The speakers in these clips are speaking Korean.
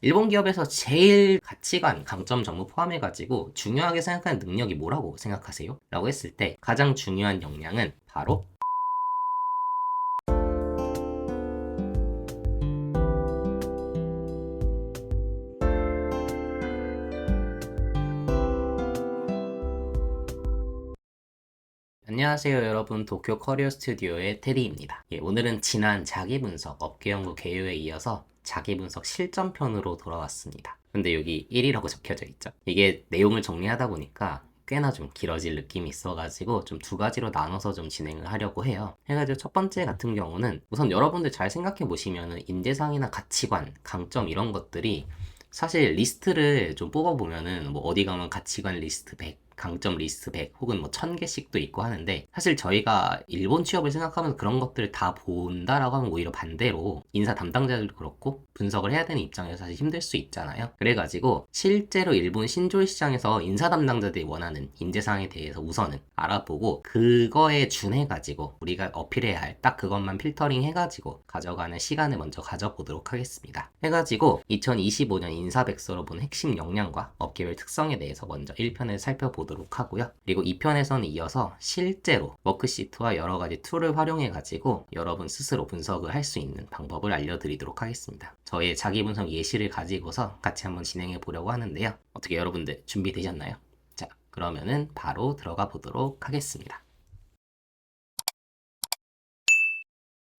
일본 기업에서 제일 가치관, 강점 전부 포함해가지고 중요하게 생각하는 능력이 뭐라고 생각하세요? 라고 했을 때 가장 중요한 역량은 바로 안녕하세요 여러분, 도쿄 커리어 스튜디오의 테디입니다. 오늘은 지난 자기분석 업계연구 개요에 이어서 자기분석 실전편으로 돌아왔습니다. 근데 여기 1이라고 적혀져 있죠. 이게 내용을 정리하다 보니까 꽤나 좀 길어질 느낌이 있어가지고 좀 두 가지로 나눠서 좀 진행을 하려고 해요. 해가지고 첫 번째 같은 경우는 우선 여러분들 잘 생각해 보시면은 인재상이나 가치관, 강점 이런 것들이 사실 리스트를 좀 뽑아보면은 뭐 어디 가면 가치관 리스트 100, 강점 리스트 100 혹은 뭐 1000개씩도 있고 하는데, 사실 저희가 일본 취업을 생각하면 그런 것들을 다 본다라고 하면 오히려 반대로 인사 담당자들도 그렇고 분석을 해야 되는 입장에서 사실 힘들 수 있잖아요. 그래가지고 실제로 일본 신졸 시장에서 인사 담당자들이 원하는 인재상에 대해서 우선은 알아보고 그거에 준해가지고 우리가 어필해야 할 딱 그것만 필터링 해가지고 가져가는 시간을 먼저 가져보도록 하겠습니다. 해가지고 2025년 인사백서로 본 핵심 역량과 업계별 특성에 대해서 먼저 1편을 살펴보도록 하고요. 그리고 2편에서는 이어서 실제로 워크시트와 여러 가지 툴을 활용해 가지고 여러분 스스로 분석을 할 수 있는 방법을 알려드리도록 하겠습니다. 저의 자기 분석 예시를 가지고서 같이 한번 진행해 보려고 하는데요. 어떻게 여러분들 준비되셨나요? 자, 그러면은 바로 들어가 보도록 하겠습니다.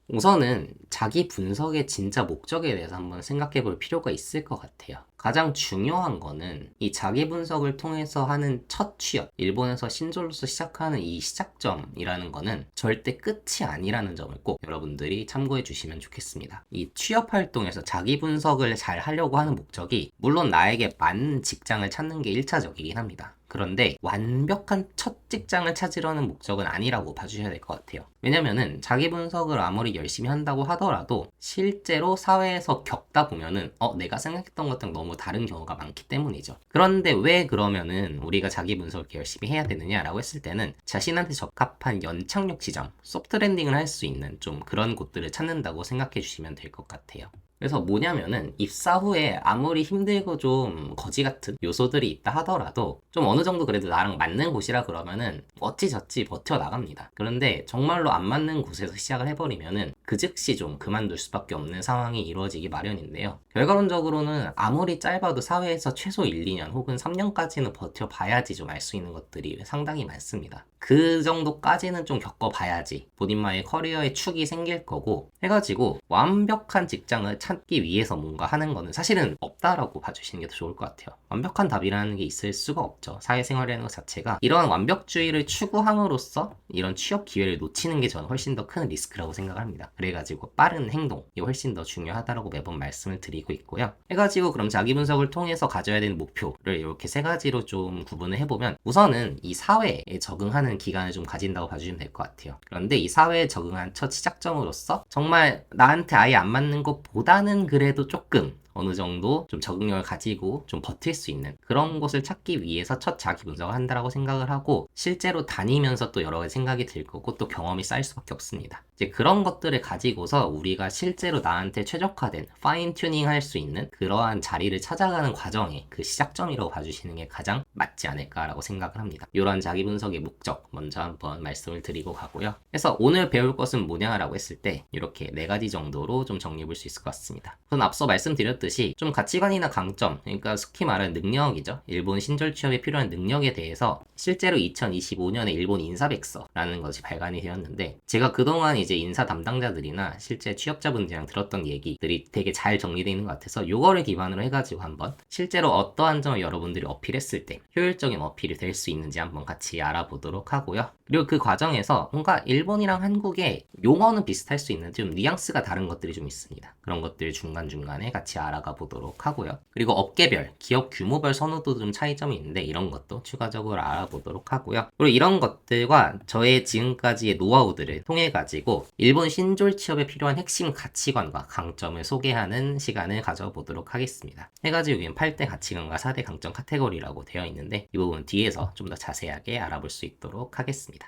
우선은 자기 분석의 진짜 목적에 대해서 한번 생각해 볼 필요가 있을 것 같아요. 가장 중요한 거는 이 자기 분석을 통해서 하는 첫 취업, 일본에서 신졸로서 시작하는 이 시작점이라는 거는 절대 끝이 아니라는 점을 꼭 여러분들이 참고해 주시면 좋겠습니다. 이 취업 활동에서 자기 분석을 잘 하려고 하는 목적이 물론 나에게 맞는 직장을 찾는 게 1차적이긴 합니다. 그런데 완벽한 첫 직장을 찾으려는 목적은 아니라고 봐주셔야 될 것 같아요. 왜냐면은 자기 분석을 아무리 열심히 한다고 하더라도 실제로 사회에서 겪다 보면은 내가 생각했던 것랑 너무 다른 경우가 많기 때문이죠. 그런데 왜 그러면은 우리가 자기 분석을 열심히 해야 되느냐라고 했을 때는 자신한테 적합한 연착륙 지점, 소프트 랜딩을 할 수 있는 좀 그런 곳들을 찾는다고 생각해 주시면 될 것 같아요. 그래서 뭐냐면은 입사 후에 아무리 힘들고 좀 거지 같은 요소들이 있다 하더라도 좀 어느 정도 그래도 나랑 맞는 곳이라 그러면은 어찌저찌 버텨나갑니다. 그런데 정말로 안 맞는 곳에서 시작을 해버리면은 그 즉시 좀 그만둘 수밖에 없는 상황이 이루어지기 마련인데요. 결과론적으로는 아무리 짧아도 사회에서 최소 1, 2년 혹은 3년까지는 버텨봐야지 좀 알 수 있는 것들이 상당히 많습니다. 그 정도까지는 좀 겪어봐야지 본인만의 커리어의 축이 생길 거고 해가지고 완벽한 직장을 찾기 위해서 뭔가 하는 거는 사실은 없다라고 봐주시는 게 더 좋을 것 같아요. 완벽한 답이라는 게 있을 수가 없죠. 사회생활이라는 것 자체가 이런 완벽주의를 추구함으로써 이런 취업 기회를 놓치는 게 저는 훨씬 더 큰 리스크라고 생각을 합니다. 그래가지고 빠른 행동이 훨씬 더 중요하다라고 매번 말씀을 드리고 있고요. 해가지고 그럼 자기 분석을 통해서 가져야 되는 목표를 이렇게 세 가지로 좀 구분을 해보면 우선은 이 사회에 적응하는 기간을 좀 가진다고 봐주시면 될 것 같아요. 그런데 이 사회에 적응한 첫 시작점으로서 정말 나한테 아예 안 맞는 것보다는 그래도 조금 어느 정도 좀 적응력을 가지고 좀 버틸 수 있는 그런 곳을 찾기 위해서 첫 자기 분석을 한다라고 생각을 하고, 실제로 다니면서 또 여러 가지 생각이 들 거고 또 경험이 쌓일 수밖에 없습니다. 이제 그런 것들을 가지고서 우리가 실제로 나한테 최적화된 파인 튜닝 할 수 있는 그러한 자리를 찾아가는 과정의 그 시작점이라고 봐주시는 게 가장 맞지 않을까라고 생각을 합니다. 이런 자기 분석의 목적 먼저 한번 말씀을 드리고 가고요. 그래서 오늘 배울 것은 뭐냐라고 했을 때 이렇게 네 가지 정도로 좀 정리해 볼 수 있을 것 같습니다. 우선 앞서 말씀드렸듯이 좀 가치관이나 강점, 그러니까 속히 말하는 능력이죠. 일본 신졸 취업에 필요한 능력에 대해서 실제로 2025년에 일본 인사백서라는 것이 발간이 되었는데, 제가 그동안 이제 인사 담당자들이나 실제 취업자분들이랑 들었던 얘기들이 되게 잘 정리되어 있는 것 같아서 요거를 기반으로 해가지고 한번 실제로 어떠한 점을 여러분들이 어필했을 때 효율적인 어필이 될 수 있는지 한번 같이 알아보도록 하고요. 그리고 그 과정에서 뭔가 일본이랑 한국의 용어는 비슷할 수 있는 좀 뉘앙스가 다른 것들이 좀 있습니다. 그런 것들 중간중간에 같이 알아가 보도록 하고요. 그리고 업계별, 기업 규모별 선호도 좀 차이점이 있는데 이런 것도 추가적으로 알아보도록 하고요. 그리고 이런 것들과 저의 지금까지의 노하우들을 통해 가지고 일본 신졸 취업에 필요한 핵심 가치관과 강점을 소개하는 시간을 가져보도록 하겠습니다. 해가지고 여기는 8대 가치관과 4대 강점 카테고리라고 되어 있는데 이 부분 뒤에서 좀 더 자세하게 알아볼 수 있도록 하겠습니다.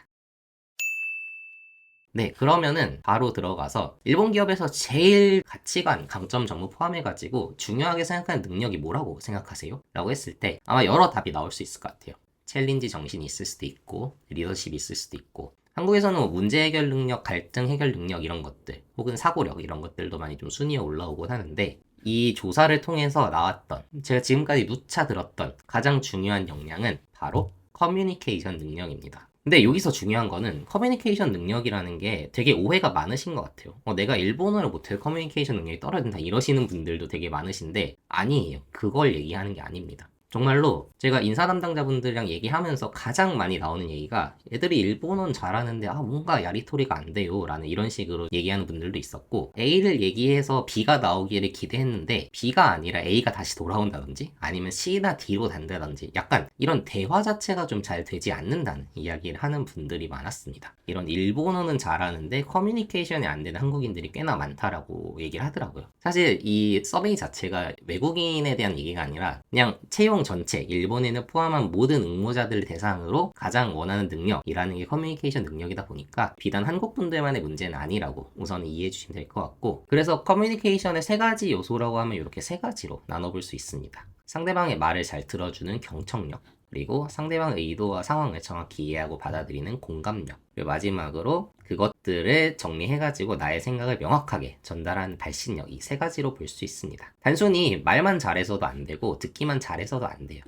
네, 그러면은 바로 들어가서 일본 기업에서 제일 가치관, 강점 전부 포함해가지고 중요하게 생각하는 능력이 뭐라고 생각하세요? 라고 했을 때 아마 여러 답이 나올 수 있을 것 같아요. 챌린지 정신이 있을 수도 있고 리더십이 있을 수도 있고, 한국에서는 뭐 문제 해결 능력, 갈등 해결 능력 이런 것들, 혹은 사고력 이런 것들도 많이 좀 순위에 올라오곤 하는데, 이 조사를 통해서 나왔던, 제가 지금까지 누차 들었던 가장 중요한 역량은 바로 커뮤니케이션 능력입니다. 근데 여기서 중요한 거는 커뮤니케이션 능력이라는 게 되게 오해가 많으신 것 같아요. 내가 일본어를 못해도 커뮤니케이션 능력이 떨어진다 이러시는 분들도 되게 많으신데, 아니에요. 그걸 얘기하는 게 아닙니다. 정말로 제가 인사 담당자분들이랑 얘기하면서 가장 많이 나오는 얘기가, 애들이 일본어는 잘하는데 뭔가 야리토리가 안 돼요 라는 이런 식으로 얘기하는 분들도 있었고, A를 얘기해서 B가 나오기를 기대했는데 B가 아니라 A가 다시 돌아온다든지 아니면 C나 D로 단다든지, 약간 이런 대화 자체가 좀 잘 되지 않는다는 이야기를 하는 분들이 많았습니다. 이런 일본어는 잘하는데 커뮤니케이션이 안 되는 한국인들이 꽤나 많다라고 얘기를 하더라고요. 사실 이 서베이 자체가 외국인에 대한 얘기가 아니라 그냥 채용 전체, 일본인을 포함한 모든 응모자들을 대상으로 가장 원하는 능력이라는 게 커뮤니케이션 능력이다 보니까 비단 한국 분들만의 문제는 아니라고 우선 이해해 주시면 될 것 같고, 그래서 커뮤니케이션의 세 가지 요소라고 하면 이렇게 세 가지로 나눠볼 수 있습니다. 상대방의 말을 잘 들어주는 경청력, 그리고 상대방의 의도와 상황을 정확히 이해하고 받아들이는 공감력, 그리고 마지막으로 그것들을 정리해가지고 나의 생각을 명확하게 전달하는 발신력, 이 세 가지로 볼 수 있습니다. 단순히 말만 잘해서도 안 되고 듣기만 잘해서도 안 돼요.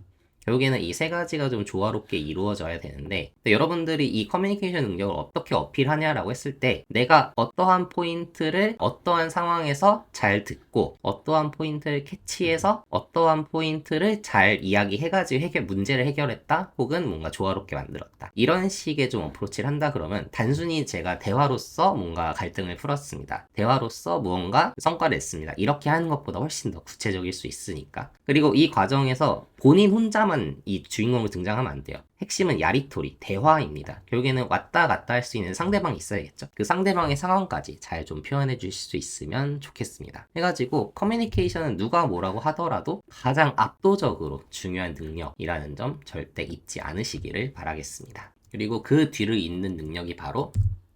결국에는 이 세 가지가 좀 조화롭게 이루어져야 되는데, 여러분들이 이 커뮤니케이션 능력을 어떻게 어필하냐라고 했을 때, 내가 어떠한 포인트를 어떠한 상황에서 잘 듣고 어떠한 포인트를 캐치해서 어떠한 포인트를 잘 이야기해가지고 문제를 해결했다, 혹은 뭔가 조화롭게 만들었다, 이런 식의 좀 어프로치를 한다 그러면, 단순히 제가 대화로서 뭔가 갈등을 풀었습니다, 대화로서 무언가 성과를 냈습니다, 이렇게 하는 것보다 훨씬 더 구체적일 수 있으니까. 그리고 이 과정에서 본인 혼자만 이 주인공으로 등장하면 안 돼요. 핵심은 야리토리, 대화입니다. 결국에는 왔다 갔다 할 수 있는 상대방이 있어야겠죠. 그 상대방의 상황까지 잘 좀 표현해 주실 수 있으면 좋겠습니다. 해가지고 커뮤니케이션은 누가 뭐라고 하더라도 가장 압도적으로 중요한 능력이라는 점 절대 잊지 않으시기를 바라겠습니다. 그리고 그 뒤를 잇는 능력이 바로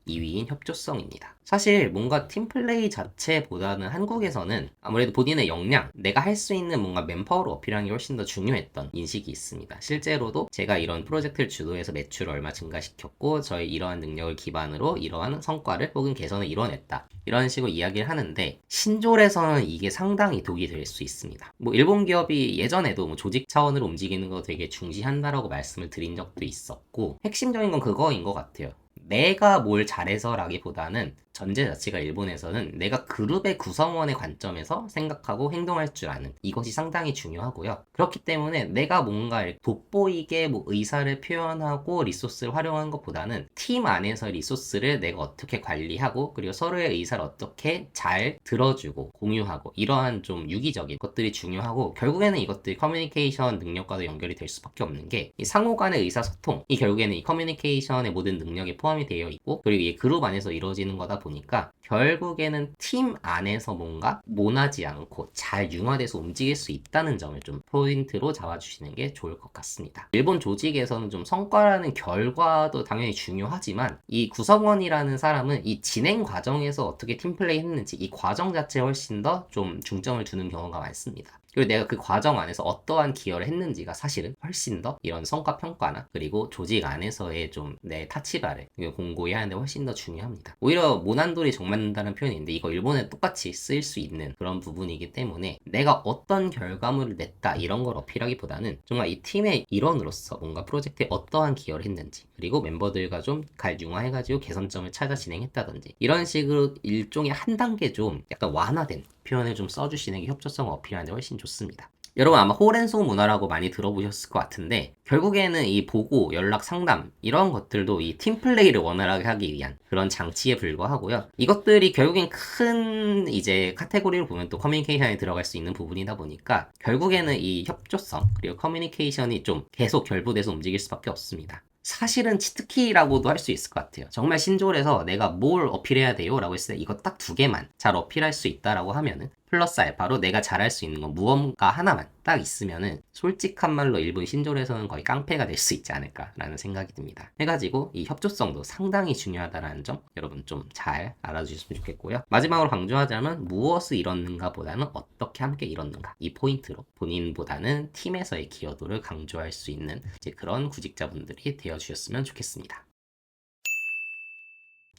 2위인 협조성입니다. 사실 뭔가 팀플레이 자체보다는 한국에서는 아무래도 본인의 역량, 내가 할 수 있는 뭔가 맨파워로 어필하는 게 훨씬 더 중요했던 인식이 있습니다. 실제로도 제가 이런 프로젝트를 주도해서 매출을 얼마 증가시켰고, 저희 이러한 능력을 기반으로 이러한 성과를 혹은 개선을 이뤄냈다, 이런 식으로 이야기를 하는데, 신졸에서는 이게 상당히 독이 될 수 있습니다. 일본 기업이 예전에도 조직 차원으로 움직이는 거 되게 중시한다라고 말씀을 드린 적도 있었고, 핵심적인 건 그거인 것 같아요. 내가 뭘 잘해서 라기보다는 전제 자체가 일본에서는 내가 그룹의 구성원의 관점에서 생각하고 행동할 줄 아는, 이것이 상당히 중요하고요. 그렇기 때문에 내가 뭔가 돋보이게 의사를 표현하고 리소스를 활용하는 것보다는 팀 안에서 리소스를 내가 어떻게 관리하고, 그리고 서로의 의사를 어떻게 잘 들어주고 공유하고, 이러한 좀 유기적인 것들이 중요하고, 결국에는 이것들이 커뮤니케이션 능력과도 연결이 될 수밖에 없는 게, 이 상호 간의 의사소통이 결국에는 이 커뮤니케이션의 모든 능력에 포함이 되어 있고, 그리고 이 그룹 안에서 이루어지는 거다 보니까 결국에는 팀 안에서 뭔가 모나지 않고 잘 융화돼서 움직일 수 있다는 점을 좀 포인트로 잡아주시는 게 좋을 것 같습니다. 일본 조직에서는 좀 성과라는 결과도 당연히 중요하지만, 이 구성원이라는 사람은 이 진행 과정에서 어떻게 팀플레이 했는지, 이 과정 자체에 훨씬 더 좀 중점을 두는 경우가 많습니다. 그리고 내가 그 과정 안에서 어떠한 기여를 했는지가 사실은 훨씬 더 이런 성과 평가나, 그리고 조직 안에서의 좀 내 타치바를 공고히 하는데 훨씬 더 중요합니다. 오히려 모난돌이 정맞는다는 표현이 있는데, 이거 일본에 똑같이 쓰일 수 있는 그런 부분이기 때문에, 내가 어떤 결과물을 냈다 이런 걸 어필하기보다는 정말 이 팀의 일원으로서 뭔가 프로젝트에 어떠한 기여를 했는지, 그리고 멤버들과 좀 융화해가지고 개선점을 찾아 진행했다든지, 이런 식으로 일종의 한 단계 좀 약간 완화된 표현을 좀 써주시는 게 협조성을 어필하는데 훨씬 좋습니다. 여러분 아마 호렌소 문화라고 많이 들어보셨을 것 같은데, 결국에는 이 보고, 연락, 상담 이런 것들도 이 팀플레이를 원활하게 하기 위한 그런 장치에 불과하고요. 이것들이 결국엔 큰 이제 카테고리를 보면 또 커뮤니케이션에 들어갈 수 있는 부분이다 보니까, 결국에는 이 협조성 그리고 커뮤니케이션이 좀 계속 결부돼서 움직일 수밖에 없습니다. 사실은 치트키라고도 할 수 있을 것 같아요. 정말 신졸에서 내가 뭘 어필해야 돼요? 라고 했을 때 이거 딱 두 개만 잘 어필할 수 있다라고 하면은 플러스 알파로 내가 잘할 수 있는 건 무언가 하나만 딱 있으면은 솔직한 말로 일본 신조에서는 거의 깡패가 될 수 있지 않을까라는 생각이 듭니다. 해가지고 이 협조성도 상당히 중요하다는 점 여러분 좀 잘 알아주셨으면 좋겠고요. 마지막으로 강조하자면 무엇을 이뤘는가 보다는 어떻게 함께 이뤘는가, 이 포인트로 본인보다는 팀에서의 기여도를 강조할 수 있는 이제 그런 구직자분들이 되어주셨으면 좋겠습니다.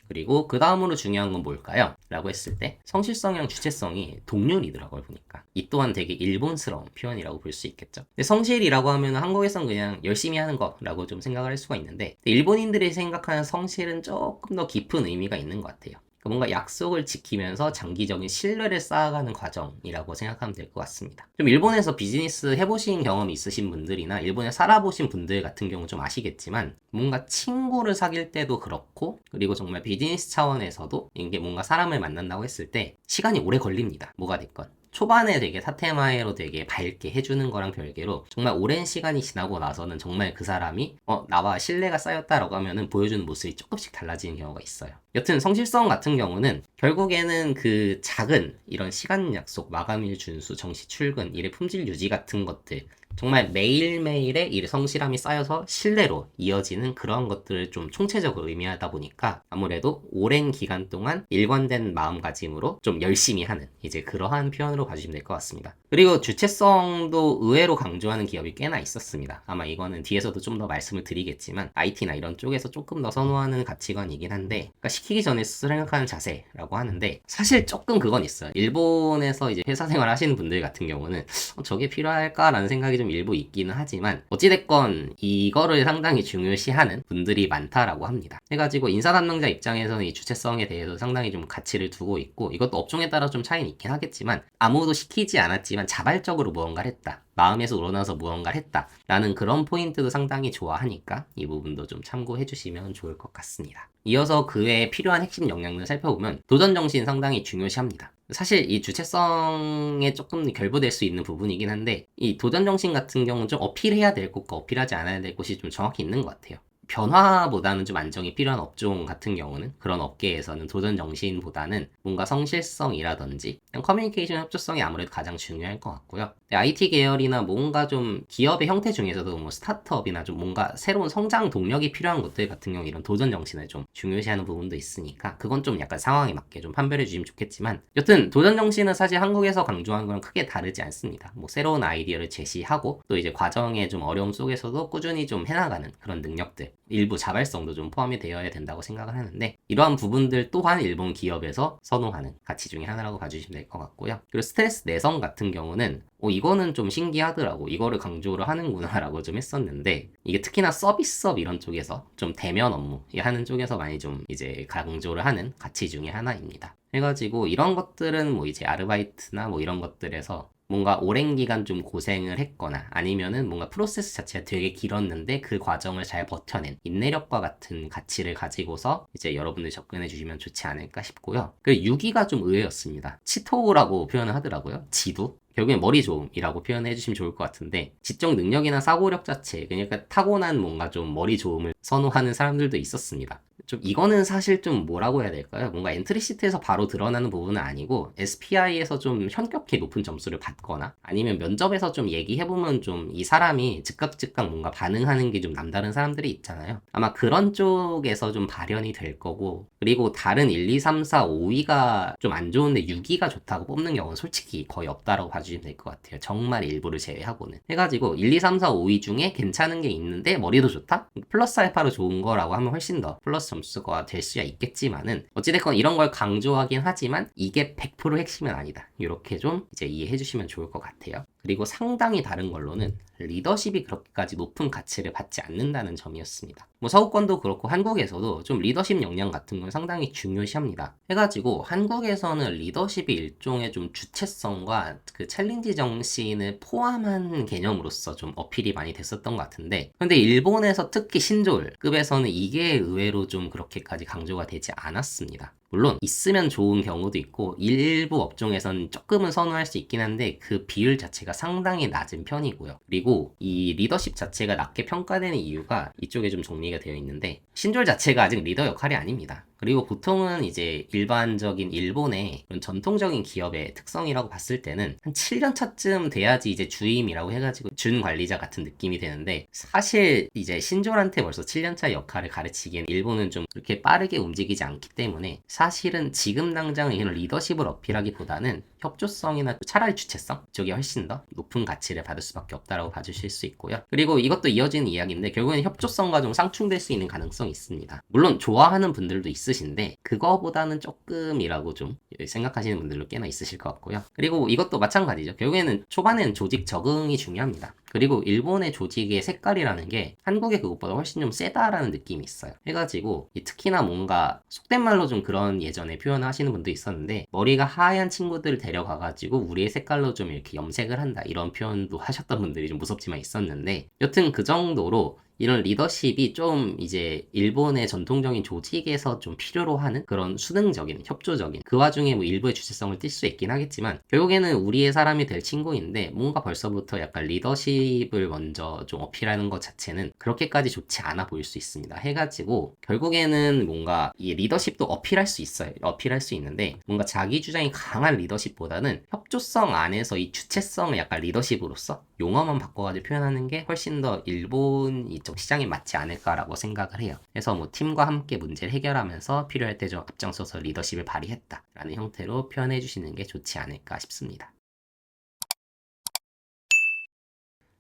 그리고 그 다음으로 중요한 건 뭘까요? 라고 했을 때 성실성이랑 주체성이 동률이더라고요, 보니까. 이 또한 되게 일본스러운 표현이라고 볼 수 있겠죠. 근데 성실이라고 하면 한국에선 그냥 열심히 하는 거라고 좀 생각을 할 수가 있는데, 일본인들이 생각하는 성실은 조금 더 깊은 의미가 있는 것 같아요. 뭔가 약속을 지키면서 장기적인 신뢰를 쌓아가는 과정이라고 생각하면 될 것 같습니다. 좀 일본에서 비즈니스 해보신 경험이 있으신 분들이나 일본에 살아보신 분들 같은 경우 좀 아시겠지만, 뭔가 친구를 사귈 때도 그렇고, 그리고 정말 비즈니스 차원에서도 이게 뭔가 사람을 만난다고 했을 때 시간이 오래 걸립니다. 뭐가 됐건. 초반에 되게 사테마에로 되게 밝게 해주는 거랑 별개로 정말 오랜 시간이 지나고 나서는 정말 그 사람이 나와 신뢰가 쌓였다라고 하면은 보여주는 모습이 조금씩 달라지는 경우가 있어요. 여튼 성실성 같은 경우는 결국에는 그 작은 이런 시간 약속, 마감일 준수, 정시 출근, 일의 품질 유지 같은 것들, 정말 매일매일의 일 성실함이 쌓여서 신뢰로 이어지는 그런 것들을 좀 총체적으로 의미하다 보니까 아무래도 오랜 기간 동안 일관된 마음가짐으로 좀 열심히 하는 이제 그러한 표현으로 봐주시면 될 것 같습니다. 그리고 주체성도 의외로 강조하는 기업이 꽤나 있었습니다. 아마 이거는 뒤에서도 좀 더 말씀을 드리겠지만 IT나 이런 쪽에서 조금 더 선호하는 가치관이긴 한데, 그러니까 시키기 전에 스스로 생각하는 자세라고 하는데, 사실 조금 그건 있어요. 일본에서 이제 회사 생활 하시는 분들 같은 경우는 저게 필요할까라는 생각이 좀 일부 있기는 하지만, 어찌됐건 이거를 상당히 중요시하는 분들이 많다라고 합니다. 해가지고 인사 담당자 입장에서는 이 주체성에 대해서 상당히 좀 가치를 두고 있고, 이것도 업종에 따라 좀 차이는 있긴 하겠지만 아무도 시키지 않았지만 자발적으로 무언가를 했다, 마음에서 우러나서 무언가를 했다 라는 그런 포인트도 상당히 좋아하니까 이 부분도 좀 참고해 주시면 좋을 것 같습니다. 이어서 그 외에 필요한 핵심 역량을 살펴보면 도전정신 상당히 중요시합니다. 사실 이 주체성에 조금 결부될 수 있는 부분이긴 한데, 이 도전정신 같은 경우는 좀 어필해야 될 곳과 어필하지 않아야 될 곳이 좀 정확히 있는 것 같아요. 변화보다는 좀 안정이 필요한 업종 같은 경우는, 그런 업계에서는 도전 정신보다는 뭔가 성실성이라든지 커뮤니케이션 협조성이 아무래도 가장 중요할 것 같고요. IT 계열이나 뭔가 좀 기업의 형태 중에서도 뭐 스타트업이나 좀 뭔가 새로운 성장 동력이 필요한 것들 같은 경우 이런 도전 정신을 좀 중요시하는 부분도 있으니까 그건 좀 약간 상황에 맞게 좀 판별해 주시면 좋겠지만, 여튼 도전 정신은 사실 한국에서 강조하는 거랑 크게 다르지 않습니다. 뭐 새로운 아이디어를 제시하고 또 이제 과정의 좀 어려움 속에서도 꾸준히 좀 해나가는 그런 능력들, 일부 자발성도 좀 포함이 되어야 된다고 생각을 하는데, 이러한 부분들 또한 일본 기업에서 선호하는 가치 중에 하나라고 봐주시면 될 것 같고요. 그리고 스트레스 내성 같은 경우는 이거는 좀 신기하더라고, 이거를 강조를 하는구나 라고 좀 했었는데, 이게 특히나 서비스업 이런 쪽에서 좀 대면 업무 하는 쪽에서 많이 좀 이제 강조를 하는 가치 중에 하나입니다. 해가지고 이런 것들은 뭐 이제 아르바이트나 뭐 이런 것들에서 뭔가 오랜 기간 좀 고생을 했거나 아니면은 뭔가 프로세스 자체가 되게 길었는데 그 과정을 잘 버텨낸 인내력과 같은 가치를 가지고서 이제 여러분들 접근해 주시면 좋지 않을까 싶고요. 그리고 6위가 좀 의외였습니다. 치토라고 표현을 하더라고요. 지도. 결국엔 머리 좋음이라고 표현해 주시면 좋을 것 같은데, 지적 능력이나 사고력 자체, 그러니까 타고난 뭔가 좀 머리 좋음을 선호하는 사람들도 있었습니다. 좀 이거는 사실 좀 뭐라고 해야 될까요? 뭔가 엔트리 시트에서 바로 드러나는 부분은 아니고 SPI에서 좀 현격히 높은 점수를 받거나 아니면 면접에서 좀 얘기해보면 좀 이 사람이 즉각 뭔가 반응하는 게 좀 남다른 사람들이 있잖아요. 아마 그런 쪽에서 좀 발현이 될 거고, 그리고 다른 1, 2, 3, 4, 5위가 좀 안 좋은데 6위가 좋다고 뽑는 경우는 솔직히 거의 없다라고 봐주시면 될 것 같아요. 정말 일부를 제외하고는. 해가지고 1, 2, 3, 4, 5위 중에 괜찮은 게 있는데 머리도 좋다? 플러스 알파로 좋은 거라고 하면 훨씬 더 플러스 점수가 될 수야 있겠지만은, 어찌됐건 이런 걸 강조하긴 하지만 이게 100% 핵심은 아니다, 이렇게 좀 이제 이해해 주시면 좋을 것 같아요. 그리고 상당히 다른 걸로는 리더십이 그렇게까지 높은 가치를 받지 않는다는 점이었습니다. 뭐 서구권도 그렇고 한국에서도 좀 리더십 역량 같은 걸 상당히 중요시합니다. 해가지고 한국에서는 리더십이 일종의 좀 주체성과 그 챌린지 정신을 포함한 개념으로서 좀 어필이 많이 됐었던 것 같은데, 근데 일본에서 특히 신졸급에서는 이게 의외로 좀 그렇게까지 강조가 되지 않았습니다. 물론 있으면 좋은 경우도 있고 일부 업종에선 조금은 선호할 수 있긴 한데 그 비율 자체가 상당히 낮은 편이고요. 그리고 이 리더십 자체가 낮게 평가되는 이유가 이쪽에 좀 정리가 되어 있는데, 신졸 자체가 아직 리더 역할이 아닙니다. 그리고 보통은 이제 일반적인 일본의 그런 전통적인 기업의 특성이라고 봤을 때는 한 7년 차쯤 돼야지 이제 주임이라고 해가지고 준 관리자 같은 느낌이 되는데, 사실 이제 신졸한테 벌써 7년 차 역할을 가르치기엔 일본은 좀 그렇게 빠르게 움직이지 않기 때문에 사실은 지금 당장 이런 리더십을 어필하기보다는 협조성이나 차라리 주체성 쪽이 훨씬 더 높은 가치를 받을 수밖에 없다라고 봐주실 수 있고요. 그리고 이것도 이어지는 이야기인데 결국에는 협조성과 좀 상충될 수 있는 가능성이 있습니다. 물론 좋아하는 분들도 있으신데 그거보다는 조금이라고 좀 생각하시는 분들도 꽤나 있으실 것 같고요. 그리고 이것도 마찬가지죠. 결국에는 초반에는 조직 적응이 중요합니다. 그리고 일본의 조직의 색깔이라는 게 한국의 그것보다 훨씬 좀 세다라는 느낌이 있어요. 해가지고 특히나 뭔가 속된 말로 좀 그런 예전에 표현을 하시는 분도 있었는데, 머리가 하얀 친구들을 데려가가지고 우리의 색깔로 좀 이렇게 염색을 한다 이런 표현도 하셨던 분들이 좀 무섭지만 있었는데, 여튼 그 정도로 이런 리더십이 좀 이제 일본의 전통적인 조직에서 좀 필요로 하는 그런 수능적인, 협조적인, 그 와중에 뭐 일부의 주체성을 띌 수 있긴 하겠지만 결국에는 우리의 사람이 될 친구인데 뭔가 벌써부터 약간 리더십을 먼저 좀 어필하는 것 자체는 그렇게까지 좋지 않아 보일 수 있습니다. 해가지고 결국에는 뭔가 이 리더십도 어필할 수 있어요. 어필할 수 있는데 뭔가 자기 주장이 강한 리더십보다는 협조성 안에서 이 주체성을 약간 리더십으로서 용어만 바꿔가지고 표현하는 게 훨씬 더 일본 이쪽 시장에 맞지 않을까라고 생각을 해요. 그래서 뭐 팀과 함께 문제를 해결하면서 필요할 때 좀 앞장서서 리더십을 발휘했다라는 형태로 표현해 주시는 게 좋지 않을까 싶습니다.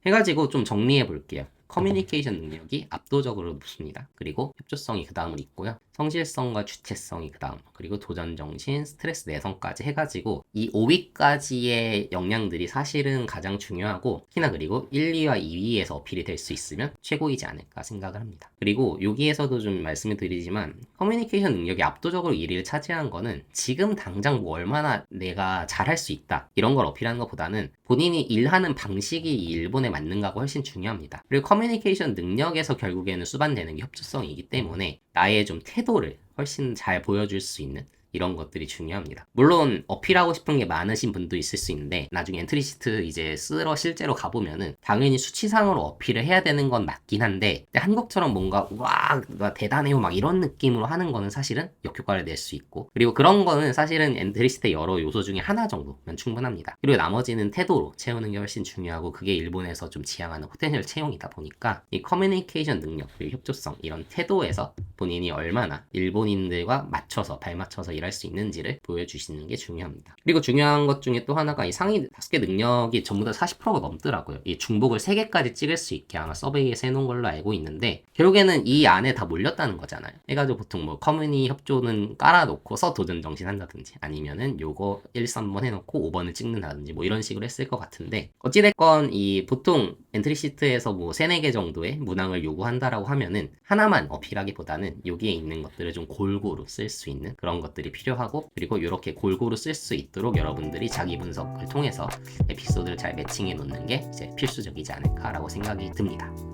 해가지고 좀 정리해 볼게요. 커뮤니케이션 능력이 압도적으로 높습니다. 그리고 협조성이 그 다음으로 있고요. 성실성과 주체성이 그 다음, 그리고 도전정신, 스트레스 내성까지 해가지고 이 5위까지의 역량들이 사실은 가장 중요하고, 특히나 그리고 1, 2와 2위에서 어필이 될 수 있으면 최고이지 않을까 생각을 합니다. 그리고 여기에서도 좀 말씀을 드리지만 커뮤니케이션 능력이 압도적으로 1위를 차지한 거는 지금 당장 뭐 얼마나 내가 잘할 수 있다 이런 걸 어필하는 것보다는 본인이 일하는 방식이 이 일본에 맞는가가 훨씬 중요합니다. 그리고 커뮤니케이션 능력에서 결국에는 수반되는 게 협조성이기 때문에 나의 좀 태도를 훨씬 잘 보여줄 수 있는 이런 것들이 중요합니다. 물론 어필하고 싶은 게 많으신 분도 있을 수 있는데 나중에 엔트리시트 이제 쓰러 실제로 가보면은 당연히 수치상으로 어필을 해야 되는 건 맞긴 한데, 근데 한국처럼 뭔가 와 나 대단해요 막 이런 느낌으로 하는 거는 사실은 역효과를 낼 수 있고, 그리고 그런 거는 사실은 엔트리시트의 여러 요소 중에 하나 정도면 충분합니다. 그리고 나머지는 태도로 채우는 게 훨씬 중요하고, 그게 일본에서 좀 지향하는 포텐셜 채용이다 보니까 이 커뮤니케이션 능력 그리고 협조성 이런 태도에서 본인이 얼마나 일본인들과 맞춰서 발맞춰서 일할 수 있는지를 보여주시는 게 중요합니다. 그리고 중요한 것 중에 또 하나가 이 상위 5개 능력이 전부 다 40%가 넘더라고요. 이 중복을 3개까지 찍을 수 있게 아마 서베이에서 해놓은 걸로 알고 있는데, 결국에는 이 안에 다 몰렸다는 거잖아요. 해가지고 보통 뭐 커뮤니 협조는 깔아놓고서 도전 정신 한다든지 아니면은 요거 1, 3번 해놓고 5번을 찍는다든지 뭐 이런 식으로 했을 것 같은데, 어찌됐건 이 보통 엔트리 시트에서 뭐 3, 4개 정도의 문항을 요구한다라고 하면은 하나만 어필하기보다는 여기에 있는 것들을 좀 골고루 쓸 수 있는 그런 것들이 필요하고, 그리고 이렇게 골고루 쓸 수 있도록 여러분들이 자기 분석을 통해서 에피소드를 잘 매칭해 놓는 게 이제 필수적이지 않을까라고 생각이 듭니다.